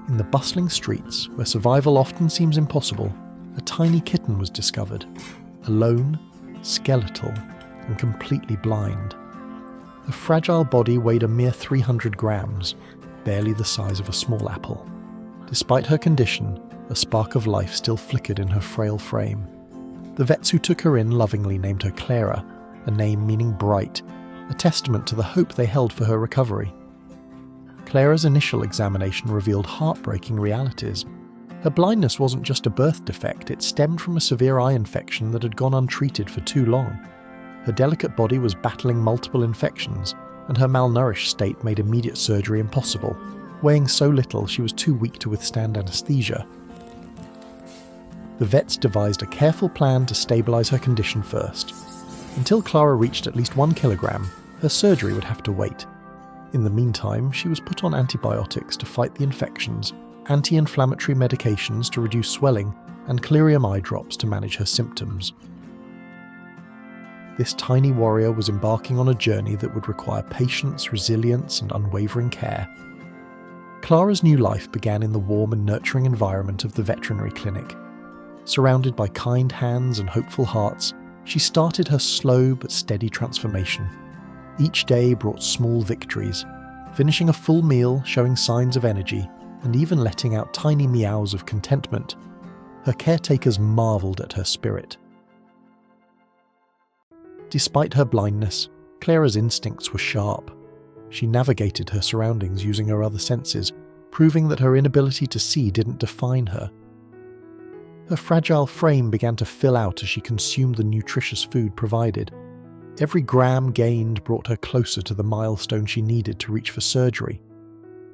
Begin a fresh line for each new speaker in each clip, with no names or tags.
In the bustling streets, where survival often seems impossible, a tiny kitten was discovered, alone, skeletal, and completely blind. The fragile body weighed a mere 300 grams, barely the size of a small apple. Despite her condition, a spark of life still flickered in her frail frame. The vets who took her in lovingly named her Clara, a name meaning bright, a testament to the hope they held for her recovery. Clara's initial examination revealed heartbreaking realities. Her blindness wasn't just a birth defect, it stemmed from a severe eye infection that had gone untreated for too long. Her delicate body was battling multiple infections, and her malnourished state made immediate surgery impossible. Weighing so little, she was too weak to withstand anesthesia. The vets devised a careful plan to stabilize her condition first. Until Clara reached at least 1 kilogram, her surgery would have to wait. In the meantime, she was put on antibiotics to fight the infections, anti-inflammatory medications to reduce swelling, and chlorium eye drops to manage her symptoms. This tiny warrior was embarking on a journey that would require patience, resilience, and unwavering care. Clara's new life began in the warm and nurturing environment of the veterinary clinic. Surrounded by kind hands and hopeful hearts, she started her slow but steady transformation. Each day brought small victories, finishing a full meal, showing signs of energy, and even letting out tiny meows of contentment. Her caretakers marveled at her spirit. Despite her blindness, Clara's instincts were sharp. She navigated her surroundings using her other senses, proving that her inability to see didn't define her. Her fragile frame began to fill out as she consumed the nutritious food provided. Every gram gained brought her closer to the milestone she needed to reach for surgery.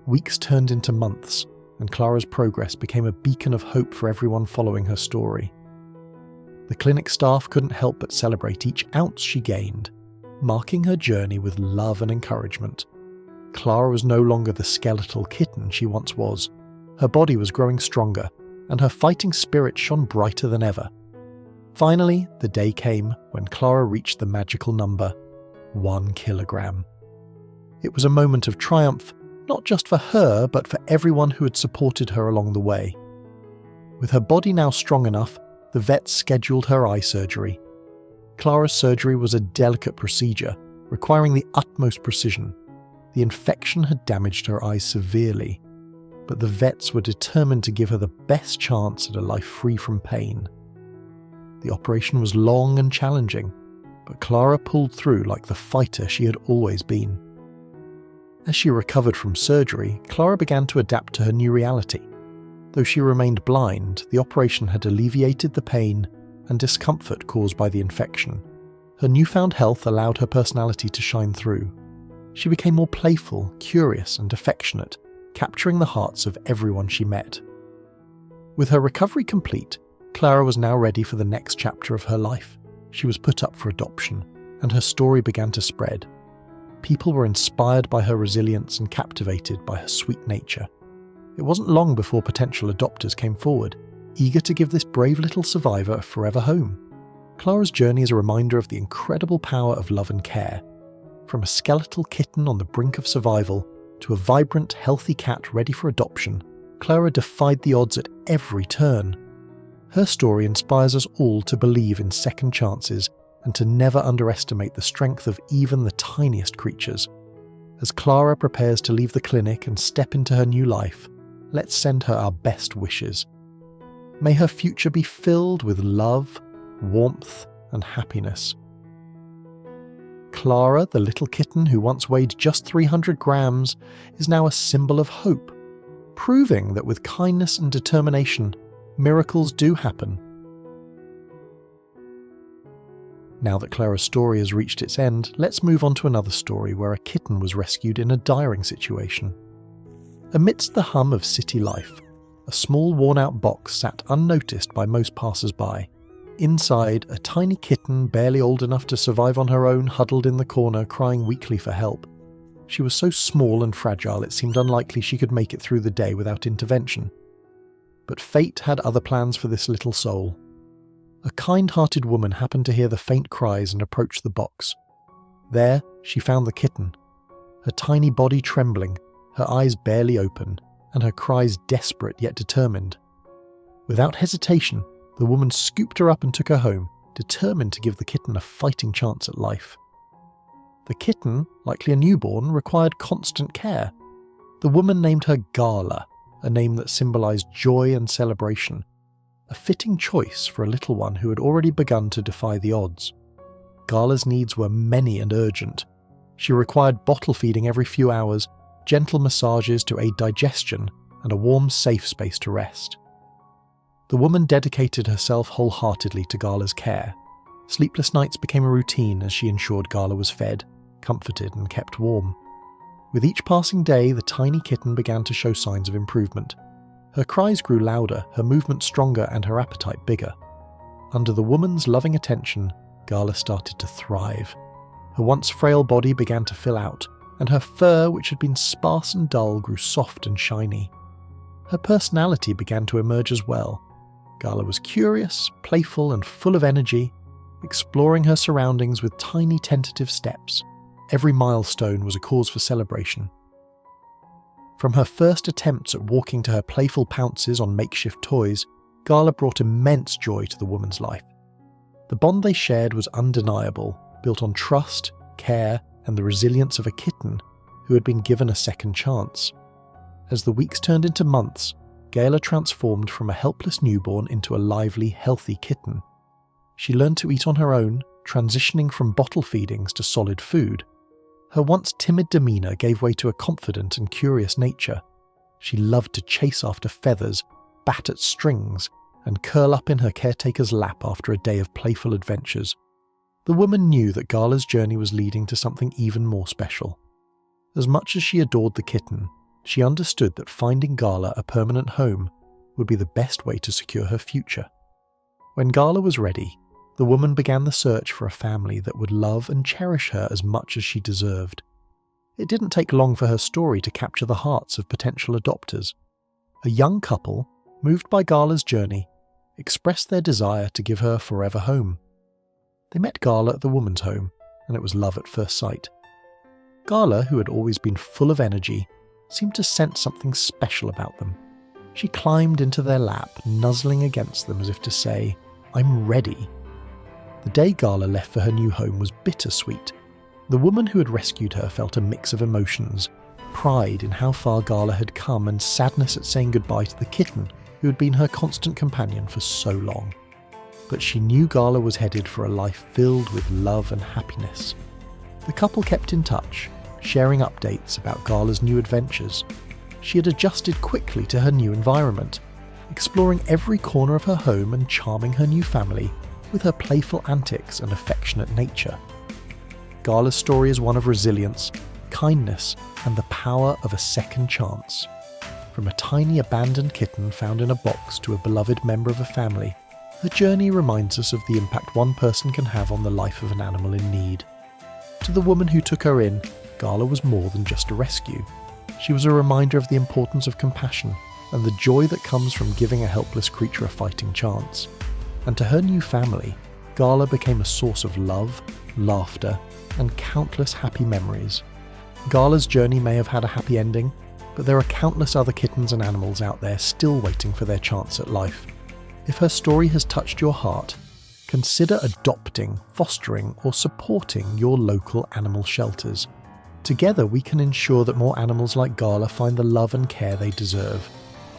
Weeks turned into months, and Clara's progress became a beacon of hope for everyone following her story. The clinic staff couldn't help but celebrate each ounce she gained, marking her journey with love and encouragement. Clara was no longer the skeletal kitten she once was. Her body was growing stronger, and her fighting spirit shone brighter than ever. Finally, the day came when Clara reached the magical number, 1 kilogram. It was a moment of triumph, not just for her, but for everyone who had supported her along the way. With her body now strong enough, the vets scheduled her eye surgery. Clara's surgery was a delicate procedure, requiring the utmost precision. The infection had damaged her eyes severely, but the vets were determined to give her the best chance at a life free from pain. The operation was long and challenging, but Clara pulled through like the fighter she had always been. As she recovered from surgery, Clara began to adapt to her new reality. Though she remained blind, the operation had alleviated the pain and discomfort caused by the infection. Her newfound health allowed her personality to shine through. She became more playful, curious, and affectionate, capturing the hearts of everyone she met. With her recovery complete, Clara was now ready for the next chapter of her life. She was put up for adoption, and her story began to spread. People were inspired by her resilience and captivated by her sweet nature. It wasn't long before potential adopters came forward, eager to give this brave little survivor a forever home. Clara's journey is a reminder of the incredible power of love and care. From a skeletal kitten on the brink of survival to a vibrant, healthy cat ready for adoption, Clara defied the odds at every turn. Her story inspires us all to believe in second chances and to never underestimate the strength of even the tiniest creatures. As Clara prepares to leave the clinic and step into her new life, let's send her our best wishes. May her future be filled with love, warmth, and happiness. Clara, the little kitten who once weighed just 300 grams, is now a symbol of hope, proving that with kindness and determination, miracles do happen. Now that Clara's story has reached its end, let's move on to another story where a kitten was rescued in a dire situation. Amidst the hum of city life, a small worn-out box sat unnoticed by most passers-by. Inside, a tiny kitten, barely old enough to survive on her own, huddled in the corner, crying weakly for help. She was so small and fragile it seemed unlikely she could make it through the day without intervention. But fate had other plans for this little soul. A kind-hearted woman happened to hear the faint cries and approached the box. There, she found the kitten, her tiny body trembling, her eyes barely open, and her cries desperate yet determined. Without hesitation, the woman scooped her up and took her home, determined to give the kitten a fighting chance at life. The kitten, likely a newborn, required constant care. The woman named her Gala, a name that symbolized joy and celebration, a fitting choice for a little one who had already begun to defy the odds. Gala's needs were many and urgent. She required bottle feeding every few hours, gentle massages to aid digestion, and a warm, safe space to rest. The woman dedicated herself wholeheartedly to Gala's care. Sleepless nights became a routine as she ensured Gala was fed, comforted, and kept warm. With each passing day, the tiny kitten began to show signs of improvement. Her cries grew louder, her movement stronger, and her appetite bigger. Under the woman's loving attention, Gala started to thrive. Her once frail body began to fill out, and her fur, which had been sparse and dull, grew soft and shiny. Her personality began to emerge as well. Gala was curious, playful, and full of energy, exploring her surroundings with tiny tentative steps. Every milestone was a cause for celebration. From her first attempts at walking to her playful pounces on makeshift toys, Gala brought immense joy to the woman's life. The bond they shared was undeniable, built on trust, care, and the resilience of a kitten who had been given a second chance. As the weeks turned into months, Gala transformed from a helpless newborn into a lively, healthy kitten. She learned to eat on her own, transitioning from bottle feedings to solid food. Her once timid demeanour gave way to a confident and curious nature. She loved to chase after feathers, bat at strings, and curl up in her caretaker's lap after a day of playful adventures. The woman knew that Gala's journey was leading to something even more special. As much as she adored the kitten, she understood that finding Gala a permanent home would be the best way to secure her future. When Gala was ready, the woman began the search for a family that would love and cherish her as much as she deserved. It didn't take long for her story to capture the hearts of potential adopters. A young couple, moved by Gala's journey, expressed their desire to give her a forever home. They met Gala at the woman's home, and it was love at first sight. Gala, who had always been full of energy, seemed to sense something special about them. She climbed into their lap, nuzzling against them as if to say, "I'm ready." The day Gala left for her new home was bittersweet. The woman who had rescued her felt a mix of emotions, pride in how far Gala had come and sadness at saying goodbye to the kitten who had been her constant companion for so long. But she knew Gala was headed for a life filled with love and happiness. The couple kept in touch, sharing updates about Gala's new adventures. She had adjusted quickly to her new environment, exploring every corner of her home and charming her new family with her playful antics and affectionate nature. Gala's story is one of resilience, kindness, and the power of a second chance. From a tiny abandoned kitten found in a box to a beloved member of a family, her journey reminds us of the impact one person can have on the life of an animal in need. To the woman who took her in, Gala was more than just a rescue. She was a reminder of the importance of compassion and the joy that comes from giving a helpless creature a fighting chance. And to her new family, Gala became a source of love, laughter, and countless happy memories. Gala's journey may have had a happy ending, but there are countless other kittens and animals out there still waiting for their chance at life. If her story has touched your heart, consider adopting, fostering, or supporting your local animal shelters. Together we can ensure that more animals like Gala find the love and care they deserve.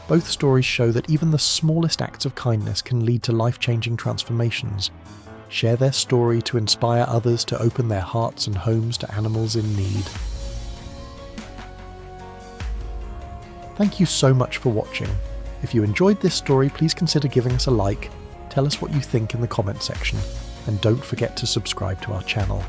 Both stories show that even the smallest acts of kindness can lead to life-changing transformations. Share their story to inspire others to open their hearts and homes to animals in need. Thank you so much for watching. If you enjoyed this story, please consider giving us a like, tell us what you think in the comment section, and don't forget to subscribe to our channel.